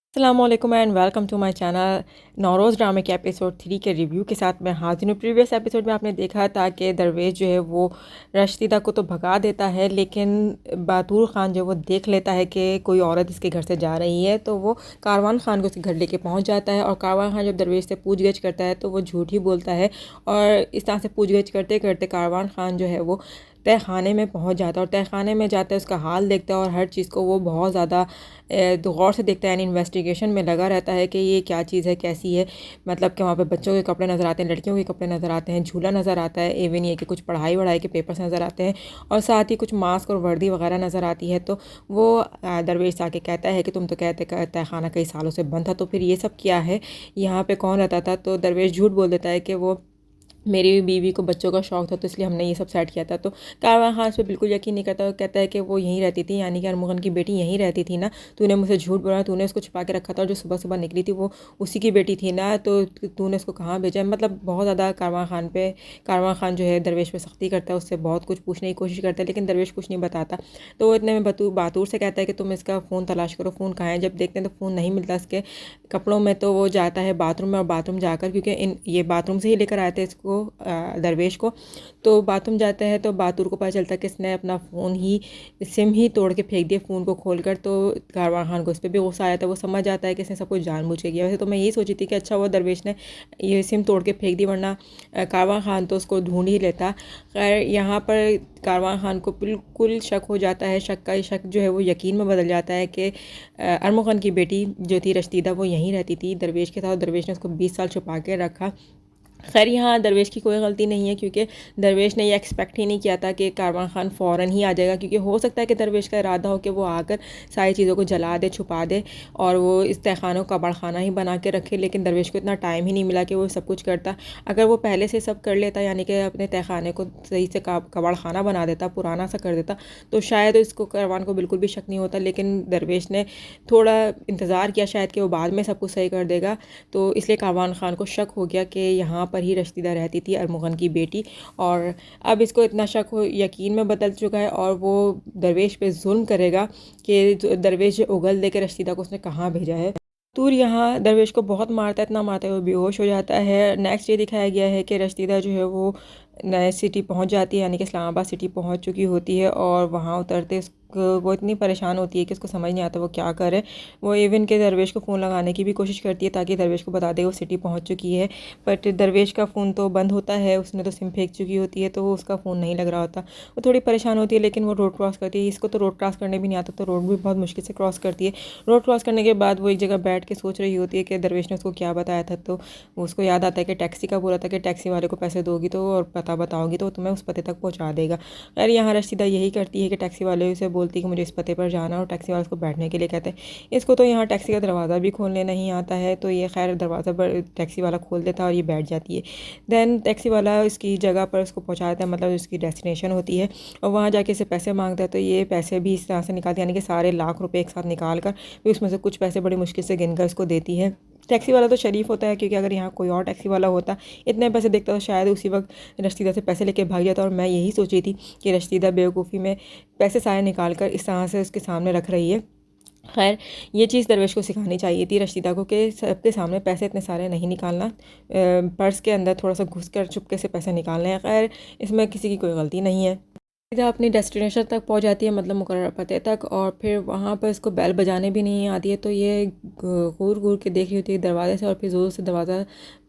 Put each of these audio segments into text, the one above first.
अस्सलामुअलैकुम and welcome to my channel. Nauroz ड्रामे के एपिसोड 3 के रिव्यू के साथ मैं हाजिर हूँ। प्रीवियस एपिसोड में आपने देखा था कि दरवेश जो है वो रशीदा को तो भगा देता है, लेकिन बातूर ख़ान जो वो देख लेता है कि कोई औरत इसके घर से जा रही है, तो वो कारवान ख़ान को उसके घर लेके पहुँच जाता है। और कारवान ख़ान जब दरवेश से पूछ गछ करता है तो वो झूठ ही बोलता है, और इस तरह से पूछ गछ करते करते कारवान ख़ान जो है वो तह खाने में पहुंच जाता है। और तह खाने में जाता है, उसका हाल देखता है और हर चीज़ को वो बहुत ज़्यादा गौर से देखता है, यानी इन्वेस्टिगेशन में लगा रहता है कि ये क्या चीज़ है, कैसी है। मतलब कि वहाँ पे बच्चों के कपड़े नज़र आते हैं, लड़कियों के कपड़े नज़र आते हैं, झूला नज़र आता है, इवन ये कि कुछ पढ़ाई वढ़ाई के पेपर्स नज़र आते हैं, और साथ ही कुछ मास्क और वर्दी वगैरह नज़र आती है। तो वो दरवेश आके कहता है कि तुम तो कहते तह खाना कई सालों से बंद था, तो फिर ये सब क्या है, यहाँ पे कौन रहता था। तो दरवेश झूठ बोल देता है कि वो मेरी बीवी को बच्चों का शौक़ था, तो इसलिए हमने ये सब सेट किया था। तो कारवां ख़ान इस पे बिल्कुल यकीन नहीं करता। वो कहता है कि वो यहीं रहती थी, यानी कि अरमुगन की बेटी यहीं रहती थी ना, तूने मुझसे झूठ बोला, तूने उसको छुपा के रखा था, और जो सुबह सुबह निकली थी वो उसी की बेटी थी ना, तो तूने उसको कहाँ भेजा। मतलब बहुत ज़्यादा कारवां ख़ान जो है दरवेश पे सख्ती करता है, उससे बहुत कुछ पूछने की कोशिश करता है, लेकिन दरवेश कुछ नहीं बताता। तो वो इतने में बातूर से कहता है कि तुम इसका फ़ोन तलाश करो, फ़ोन कहाँ है। जब देखते हैं तो फ़ोन नहीं मिलता इसके कपड़ों में, तो वो जाता है बाथरूम में, और बाथरूम जाकर, क्योंकि ये बाथरूम से ही लेकर आए थे इसको दरवेश को, तो बाथरूम जाते हैं तो बातूर को पता चलता है कि इसने अपना फ़ोन ही सिम ही तोड़ के फेंक दिया फ़ोन को खोलकर। तो कारवां ख़ान को इस पर भी गुस्सा आया था। वो समझ जाता है कि इसने सब कुछ जानबूझ के किया। वैसे तो मैं यही सोची थी कि अच्छा वो दरवेश ने ये सिम तोड़ के फेंक दी, वरना कारवां ख़ान तो उसको ढूंढ ही लेता। खैर यहाँ पर कारवां ख़ान को बिल्कुल शक हो जाता है। शक का शक जो है वो यकीन में बदल जाता है कि अरमुगन की बेटी जो थी रशीदा, वो यहीं रहती थी दरवेश के साथ। दरवेश ने उसको 20 साल छुपा के रखा। खैर यहाँ दरवेश की कोई गलती नहीं है, क्योंकि दरवेश ने ये एक्सपेक्ट ही नहीं किया था कि कारवां ख़ान फ़ौरन ही आ जाएगा, क्योंकि हो सकता है कि दरवेश का इरादा हो कि वो आकर सारी चीज़ों को जला दे, छुपा दे, और वो इस तहखानों का कबाड़खाना ही बना के रखे। लेकिन दरवेश को इतना टाइम ही नहीं मिला कि वो सब कुछ करता। अगर वो पहले से सब कर लेता, यानी कि अपने तहखाने को सही से कबाड़खाना बना देता, पुराना सा कर देता, तो शायद इसको कारवान को बिल्कुल भी शक नहीं होता। लेकिन दरवेश ने थोड़ा इंतज़ार किया शायद कि वो बाद में सब कुछ सही कर देगा, तो इसलिए कारवान ख़ान को शक हो गया कि यहाँ पर ही रशीदा रहती थी, अरमुगन की बेटी। और अब इसको इतना शक हो यकीन में बदल चुका है, और वो दरवेश पे जुल्म करेगा कि दरवेश उगल दे के रशीदा को उसने कहाँ भेजा है। तूर यहाँ दरवेश को बहुत मारता है, इतना मारता है वो बेहोश हो जाता है। नेक्स्ट ये दिखाया गया है कि रशीदा जो है वो नए सिटी पहुंच जाती है, यानी कि इस्लामाबाद सिटी पहुंच चुकी होती है, और वहाँ उतरते वो इतनी परेशान होती है कि उसको समझ नहीं आता वो क्या करे। वो इवन के दरवेश को फ़ोन लगाने की भी कोशिश करती है ताकि दरवेश को बता दे वो सिटी पहुंच चुकी है, बट दरवेश का फ़ोन तो बंद होता है, उसने तो सिम फेंक चुकी होती है, तो उसका फ़ोन नहीं लग रहा होता। वो थोड़ी परेशान होती है, लेकिन वो रोड क्रॉस करती है। इसको तो रोड क्रॉस करने भी नहीं आता, तो रोड भी बहुत मुश्किल से क्रॉस करती है। रोड क्रॉस करने के बाद वो एक जगह बैठ के सोच रही होती है कि दरवेश ने उसको क्या बताया था। तो उसको याद आता है कि टैक्सी का बोला था कि टैक्सी वाले को पैसे दोगी तो और पता बताओगी तो तुम्हें उस पते तक पहुंचा देगा। खैर यहाँ रशीदा यही करती है कि टैक्सी वाले से बोलती है कि मुझे इस पते पर जाना, और टैक्सी वाले उसको बैठने के लिए कहते हैं। इसको तो यहाँ टैक्सी का दरवाज़ा भी खोलने नहीं आता है, तो ये खैर दरवाज़ा पर टैक्सी वाला खोल देता है और ये बैठ जाती है। दैन टैक्सी वाला उसकी जगह पर उसको पहुँचा देता है, मतलब उसकी डेस्टिनेशन होती है, और वहाँ जाके इसे पैसे मांगता है। तो ये पैसे भी इस तरह से निकालती है, यानी कि सारे लाख रुपए एक साथ निकाल कर फिर उसमें से कुछ पैसे बड़ी मुश्किल से गिनकर उसको देती है। टैक्सी वाला तो शरीफ होता है, क्योंकि अगर यहाँ कोई और टैक्सी वाला होता, इतने पैसे देखता तो शायद उसी वक्त रशीदा से पैसे लेके भाग जाता। और मैं यही सोची थी कि रशीदा बेवकूफ़ी में पैसे सारे निकाल कर इस तरह से उसके सामने रख रही है। खैर ये चीज़ दरवेश को सिखानी चाहिए थी रशीदा को कि सबके सामने पैसे इतने सारे नहीं निकालना, पर्स के अंदर थोड़ा सा घुस कर चुपके से पैसे निकालने हैं। खैर इसमें किसी की कोई गलती नहीं है। सीधा अपनी डेस्टिनेशन तक पहुंच जाती है, मतलब मुकर्रर पते तक, और फिर वहाँ पर इसको बेल बजाने भी नहीं आती है। तो ये घूर घूर के देख रही होती है दरवाजे से, और फिर ज़ोर से दरवाज़ा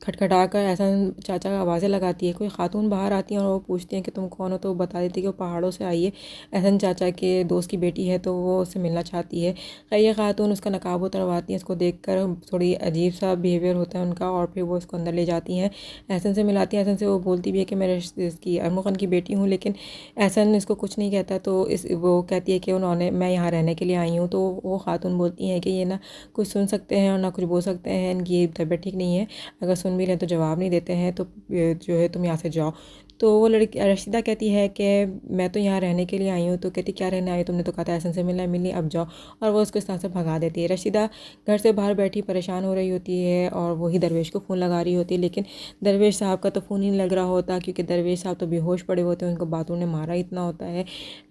खटखटा कर एहसन चाचा आवाज़ें लगाती है। कोई खातून बाहर आती हैं और वो पूछती हैं कि तुम कौन हो, तो वो बता देती है कि वो पहाड़ों से आई है, एहसन चाचा के दोस्त की बेटी है, तो वो उससे मिलना चाहती है। ये खातून उसका नकाब उतरवाती हैं। इसको देखकर थोड़ी अजीब सा बिहेवियर होता है उनका, और फिर वो उसको अंदर ले जाती हैं, एहसन से मिलाती हैं। एहसन से वो बोलती भी है कि मैं इसकी अरमुगन की बेटी हूँ, लेकिन एहसन इसको कुछ नहीं कहता। तो वो कहती है कि उन्होंने मैं यहाँ रहने के लिए आई हूँ। तो वो खातून बोलती हैं कि ये ना कुछ सुन सकते हैं और ना कुछ बोल सकते हैं, इनकी तबीयत ठीक नहीं है, अगर सुन भी लें तो जवाब नहीं देते हैं, तो जो है तुम यहाँ से जाओ। तो वो लड़की रशीदा कहती है कि मैं तो यहाँ रहने के लिए आई हूँ। तो कहती क्या रहने आई हो, तुमने तो कहा था एहसन से मिलना, मिलनी अब जाओ। और वो उसको इस तरह से भगा देती है। रशीदा घर से बाहर बैठी परेशान हो रही होती है और वही दरवेश को फ़ोन लगा रही होती है, लेकिन दरवेश साहब का तो फ़ोन ही नहीं लग रहा होता, क्योंकि दरवेश साहब तो बेहोश पड़े होते हैं, उनको बातों ने मारा इतना होता है।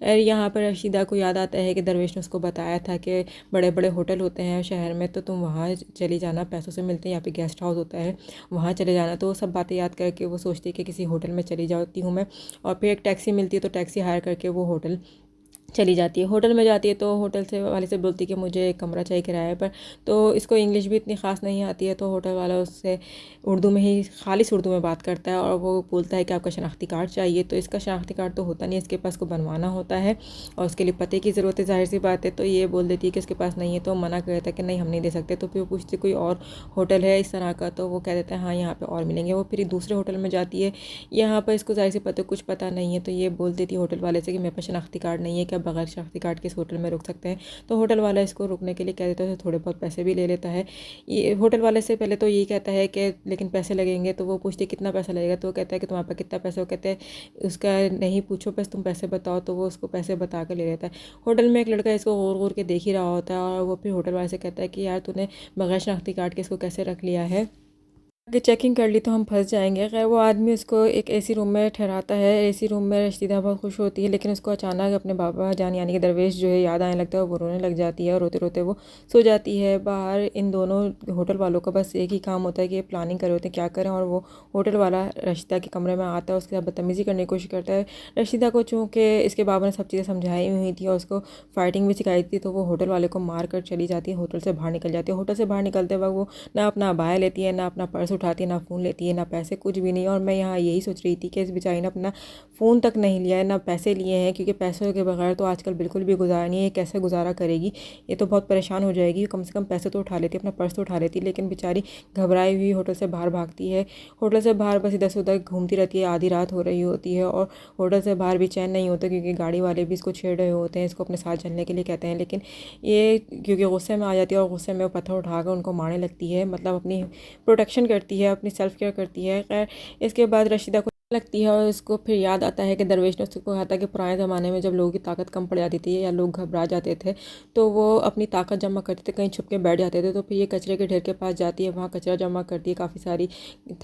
और यहाँ पर रशीदा को याद आता है कि दरवेश ने उसको बताया था कि बड़े बड़े होटल होते हैं शहर में, तो तुम वहाँ चली जाना, पैसों से मिलते हैं, यहाँ पे गेस्ट हाउस होता है, वहाँ चले जाना। तो वो सब बातें याद करके वो सोचती है कि किसी होटल में चली जाती हूँ मैं। और फिर एक टैक्सी मिलती है, तो टैक्सी हायर करके वो होटल चली जाती है। होटल में जाती है तो होटल से वाले से बोलती है कि मुझे एक कमरा चाहिए किराए पर। तो इसको इंग्लिश भी इतनी ख़ास नहीं आती है, तो होटल वाला उससे उर्दू में ही, खालिस उर्दू में बात करता है और वो बोलता है कि आपका शनाख्ती कार्ड चाहिए। तो इसका शनाख्ती कार्ड तो होता नहीं है इसके पास, को बनवाना होता है और उसके लिए पते की ज़रूरत है, ज़ाहिर सी बात है। तो ये बोल देती है कि उसके पास नहीं है, तो मना कर देता है कि नहीं हम नहीं दे सकते। तो फिर वो पूछती कोई और होटल है इस तरह का, तो वो कह देता है हाँ यहाँ पर और मिलेंगे। वो फिर दूसरे होटल में जाती है, यहाँ पर इसको ज़ाहिर सी पता कुछ पता नहीं है, तो ये बोल देती है होटल वाले से कि मेरे पास शनाख्ती कार्ड नहीं है, क्या बगैर शनाख्ती कार्ड के इस होटल में रुक सकते हैं। तो होटल वाला इसको रुकने के लिए कह देता है, थोड़े बहुत पैसे भी ले लेता है। ये होटल वाले से पहले तो यही कहता है कि लेकिन पैसे लगेंगे। तो वो पूछती है कितना पैसा लगेगा, तो वो कहता है कि तुम्हारे पास कितना पैसा, वो कहते हैं उसका नहीं पूछो, बस तुम पैसे बताओ। तो वो उसको पैसे बता कर ले लेता है। होटल में एक लड़का इसको गौर गौर के देख ही रहा होता है और वो फिर होटल वाले से कहता है कि यार तूने बगैर शनाख्ती कार्ड के इसको कैसे रख लिया है, कि चेकिंग कर ली तो हम फंस जाएंगे। खैर वो आदमी उसको एक एसी रूम में ठहराता है। एसी रूम में रशीदा बहुत खुश होती है, लेकिन उसको अचानक अपने बाबा जान यानी कि दरवेश जो है याद आने लगता है और वो रोने लग जाती है और रोते रोते वो सो जाती है। बाहर इन दोनों होटल वालों का बस एक ही काम होता है कि ये प्लानिंग कर रहे होते हैं क्या करें, और वो होटल वाला रशीदा के कमरे में आता है, उसके साथ बदतमीज़ी करने की कोशिश करता है। रशीदा को चूँकि इसके बाबा ने सब चीज़ें समझाई हुई थी और उसको फाइटिंग भी सिखाई थी, तो वो होटल वाले को मार कर चली जाती है, होटल से बाहर निकल जाती है। होटल से बाहर निकलते वक्त वो ना अपना अबाया लेती है, ना अपना पर्स उठाती है, ना फ़ोन लेती है, ना पैसे, कुछ भी नहीं। और मैं यहाँ यही सोच रही थी कि इस बेचारी ने अपना फ़ोन तक नहीं लिया है, ना पैसे लिए हैं, क्योंकि पैसों के बगैर तो आजकल बिल्कुल भी गुजारा नहीं है। कैसे गुजारा करेगी, ये तो बहुत परेशान हो जाएगी। कम से कम पैसे तो उठा लेती, अपना पर्स तो उठा लेती, लेकिन बेचारी घबराई हुई होटल से बाहर भागती है। होटल से बाहर बस इधर से उधर घूमती रहती है। आधी रात हो रही होती है और होटल से बाहर भी चैन नहीं होता, क्योंकि गाड़ी वाले भी इसको छेड़ रहे होते हैं, इसको अपने साथ चलने के लिए कहते हैं। लेकिन ये क्योंकि गुस्से में आ जाती है और गुस्से में वो पत्थर उठाकर उनको मारने लगती है, मतलब अपनी प्रोटेक्शन करती है, अपनी सेल्फ केयर करती है। खैर इसके बाद रशीदा को लगती है और उसको फिर याद आता है कि दरवेश ने उसको कहा था कि पुराने ज़माने में जब लोगों की ताकत कम पड़ जाती थी या लोग घबरा जाते थे, तो वो अपनी ताकत जमा करते थे, कहीं छुप के बैठ जाते थे। तो फिर ये कचरे के ढेर के पास जाती है, वहाँ कचरा जमा करती है, काफ़ी सारी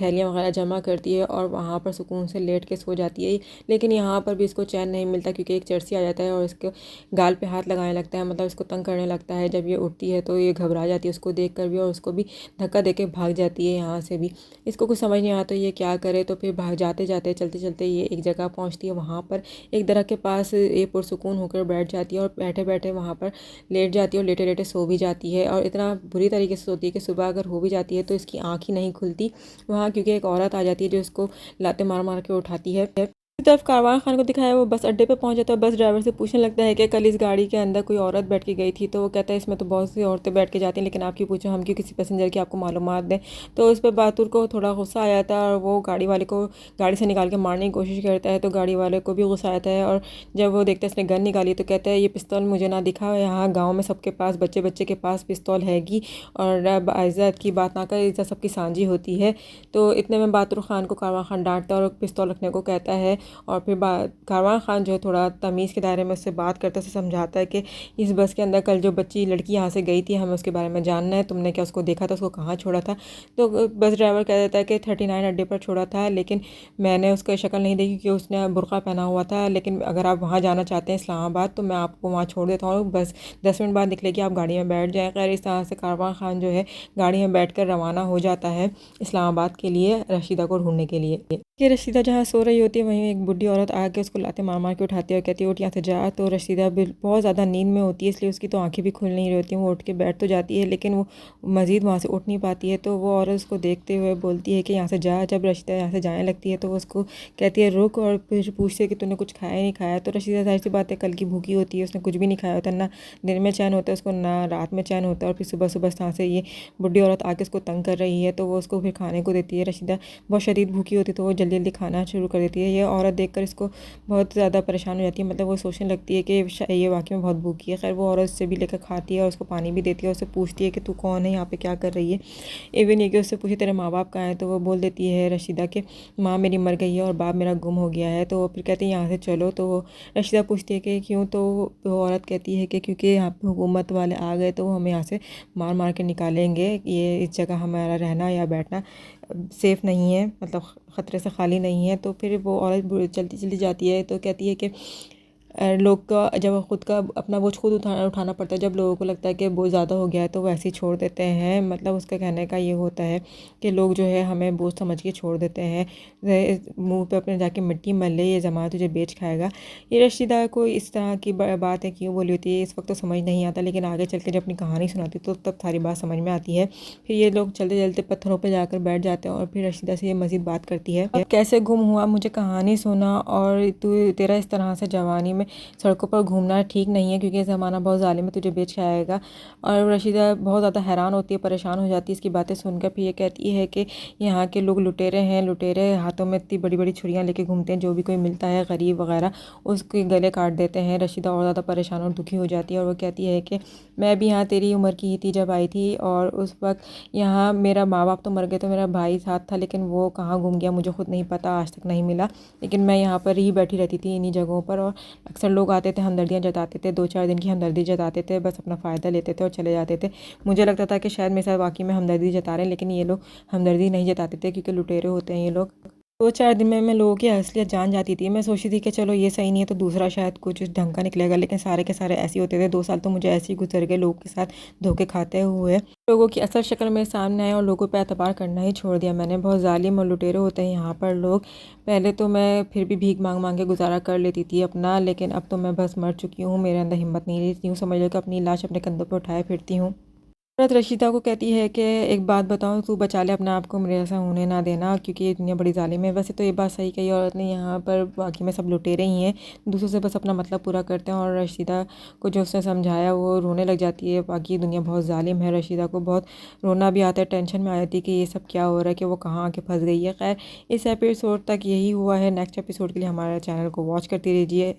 थैलियाँ वगैरह जमा करती है और वहाँ पर सुकून से लेट के सो जाती है। लेकिन यहाँ पर भी इसको चैन नहीं मिलता, क्योंकि एक चर्सी आ जाता है और इसके गाल पे हाथ लगाने लगता है, मतलब इसको तंग करने लगता है। जब ये उठती है तो ये घबरा जाती है उसको देख कर भी, और उसको भी धक्का दे के भाग जाती है यहाँ से भी। इसको कुछ समझ नहीं आता तो ये क्या करे, तो फिर भाग जाते जाते चलते चलते ये एक जगह पहुँचती है। वहाँ पर एक दरख्त के पास ये पुरसुकून होकर बैठ जाती है और बैठे बैठे वहाँ पर लेट जाती है और लेटे लेटे सो भी जाती है। और इतना बुरी तरीके से सोती है कि सुबह अगर हो भी जाती है तो इसकी आँख ही नहीं खुलती वहाँ, क्योंकि एक औरत आ जाती है जो इसको लाते मार मार के उठाती है। तरफ कारवान खान को दिखाया, वो बस अड्डे पे पहुंच जाता है। बस ड्राइवर से पूछने लगता है कि कल इस गाड़ी के अंदर कोई औरत बैठ के गई थी। तो वो कहता है इसमें तो बहुत सी औरतें बैठ के जाती हैं, लेकिन आप क्यों पूछो, हम क्यों किसी पैसेंजर की आपको मालूमात दें। तो उस पर बहादुर को थोड़ा गुस्सा आ जाता है और वो गाड़ी वाले को गाड़ी से निकाल के मारने की कोशिश करता है। तो गाड़ी वाले को भी गुस्सा आता है और जब वो देखता है इसने गन निकाली तो कहता है ये पिस्तौल मुझे ना दिखा, यहाँ गाँव में सबके पास बच्चे बच्चे के पास पिस्तौल हैगी, और इज़्ज़त की बात ना कर, इज़्ज़त सबकी सांझी होती है। तो इतने में बहादुर खान को कारवान खान डांटता है और पिस्तौल रखने को कहता है। और फिर कारवान खान जो है थोड़ा तमीज़ के दायरे में उससे बात करता से समझाता है कि इस बस के अंदर कल जो बच्ची लड़की यहाँ से गई थी, हमें उसके बारे में जानना है, तुमने क्या उसको देखा था, उसको कहाँ छोड़ा था। तो बस ड्राइवर कह देता है कि 39 अड्डे पर छोड़ा था, लेकिन मैंने उसका शक्ल नहीं देखी क्योंकि उसने बुर्का पहना हुआ था। लेकिन अगर आप वहाँ जाना चाहते हैं इस्लामाबाद, तो मैं आपको वहाँ छोड़ देता हूँ, बस 10 मिनट बाद निकलेगी, आप गाड़ी में बैठ जाएँ। खैर इस तरह से कारवान खान जो है गाड़ी में बैठ कर रवाना हो जाता है इस्लामाबाद के लिए, रशीदा को ढूंढने के लिए। कि रशीदा जहाँ सो रही होती है वहीं एक बुढ़ी औरत आके उसको लाते मार मार के उठाती है और कहती है उठ यहाँ से जा। तो रशीदा बहुत ज़्यादा नींद में होती है, इसलिए उसकी तो आंखें भी खुल नहीं रही होती हैं। वो उठ के बैठ तो जाती है, लेकिन वो मज़ीद वहाँ से उठ नहीं पाती है। तो वो औरत उसको देखते हुए बोलती है कि यहाँ से जा। जब रशीदा यहाँ से जाने लगती है तो वो उसको कहती है रुक, और फिर पूछती है कि तूने कुछ खाया नहीं खाया। तो रशीदा जाहिर सी बात है कल की भूखी होती है, उसने कुछ भी नहीं खाया होता, ना दिन में चैन होता है उसको, ना रात में चैन होता है। और फिर सुबह सुबह यहाँ से ये बुढ़ी औरत आके उसको तंग कर रही है, तो वो उसको फिर खाने को देती है। रशीदा बहुत शदीद भूखी होती है तो वो जल्दी जल्दी जल्दी खाना शुरू कर देती है। ये औरत देखकर इसको बहुत ज़्यादा परेशान हो जाती है, मतलब वो सोचने लगती है कि ये वाकई में बहुत भूखी है। खैर वो औरत उससे भी लेकर खाती है और उसको पानी भी देती है और उससे पूछती है कि तू कौन है, यहाँ पे क्या कर रही है। इवन ये कि उससे पूछे तेरे माँ बाप कहाँ हैं, तो वो बोल देती है रशीदा कि माँ मेरी मर गई है और बाप मेरा गुम हो गया है। तो वो फिर कहती है यहाँ से चलो। तो रशीदा पूछती है कि क्यों, तो वो औरत कहती है कि क्योंकि यहाँ पे हुकूमत वाले आ गए तो वो हमें यहाँ से मार मार के निकालेंगे, ये इस जगह हमारा रहना या बैठना सेफ़ नहीं है, मतलब ख़तरे से खाली नहीं है। तो फिर वो औरत चलती चली जाती है। तो कहती है कि लोग का जब खुद का अपना बोझ खुद उठाना पड़ता है, जब लोगों को लगता है कि बोझ ज़्यादा हो गया है तो वो ऐसे ही छोड़ देते हैं। मतलब उसका कहने का ये होता है कि लोग जो है हमें बोझ समझ के छोड़ देते हैं, मुंह पे अपने जाके मिट्टी मल ले, ये ज़माना तुझे बेच खाएगा। ये रशीदा को इस तरह की बात है क्यों बोली होती है इस वक्त तो समझ नहीं आता, लेकिन आगे चल के जब अपनी कहानी सुनाती तो तब सारी बात समझ में आती है। फिर ये लोग चलते चलते पत्थरों पर जाकर बैठ जाते हैं और फिर रशीदा से ये मज़ीद बात करती है, अब कैसे गुम हुआ, मुझे कहानी सुना, और तू तेरा इस तरह से जवानी में सड़कों पर घूमना ठीक नहीं है क्योंकि ये ज़माना बहुत ज़ालिम है, तुझे बेच खाएगा। और रशीदा बहुत ज़्यादा हैरान होती है, परेशान हो जाती है इसकी बातें सुनकर। फिर ये कहती है कि यहाँ के लोग लुटेरे हैं, लुटेरे हाथों में इतनी बड़ी बड़ी छुरियाँ लेके घूमते हैं, जो भी कोई मिलता है गरीब वगैरह उसके गले काट देते हैं। रशीदा और ज़्यादा परेशान और दुखी हो जाती है और वो कहती है कि मैं भी यहाँ तेरी उम्र की ही थी जब आई थी, और उस वक्त यहाँ मेरा माँ बाप तो मर गए, तो मेरा भाई साथ था, लेकिन वो कहाँ गुम गया मुझे खुद नहीं पता, आज तक नहीं मिला। लेकिन मैं यहाँ पर ही बैठी रहती थी इन्हीं जगहों पर, और अक्सर लोग आते थे, हमदर्दियाँ जताते थे, 2-4 दिन की हमदर्दी जताते थे, बस अपना फ़ायदा लेते थे और चले जाते थे। मुझे लगता था कि शायद मेरे साथ वाकई में हमदर्दी जता रहे हैं, लेकिन ये लोग हमदर्दी नहीं जताते थे क्योंकि लुटेरे होते हैं ये लोग। 2-4 दिन में मैं लोगों की असलियत जान जाती थी। मैं सोचती थी कि चलो ये सही नहीं है तो दूसरा शायद कुछ ढंग का निकलेगा, लेकिन सारे के सारे ऐसे ही होते थे। 2 साल तो मुझे ऐसे ही गुजर गए लोगों के साथ धोखे खाते हुए। लोगों की असल शक्ल मेरे सामने आई और लोगों पे एतबार करना ही छोड़ दिया मैंने। बहुत जालिम और लुटेरे होते हैं यहाँ पर लोग। पहले तो मैं फिर भी भीख मांग मांग के गुजारा कर लेती थी अपना, लेकिन अब तो मैं बस मर चुकी हूँ, मेरे अंदर हिम्मत नहीं रही। यूँ समझ लो कि अपनी लाश अपने कंधों पर उठाए फिरती हूँ। औरत रशीदा को कहती है कि एक बात बताऊं, तू बचा ले अपने आप को, मेरे ऐसा होने ना देना, क्योंकि ये दुनिया बड़ी जालिम है। वैसे तो ये बात सही कही औरत ने, यहाँ पर बाकी में सब लुटेरे ही हैं, दूसरों से बस अपना मतलब पूरा करते हैं। और रशीदा को जो उसने समझाया वो रोने लग जाती है। बाकी दुनिया बहुत जालिम है, रशीदा को बहुत रोना भी आता है, टेंशन में आ जाती है कि ये सब क्या हो रहा है, कि वो कहाँ आके फंस गई है। खैर इस एपिसोड तक यही हुआ है। नेक्स्ट एपिसोड के लिए हमारे चैनल को वॉच करती रहिए।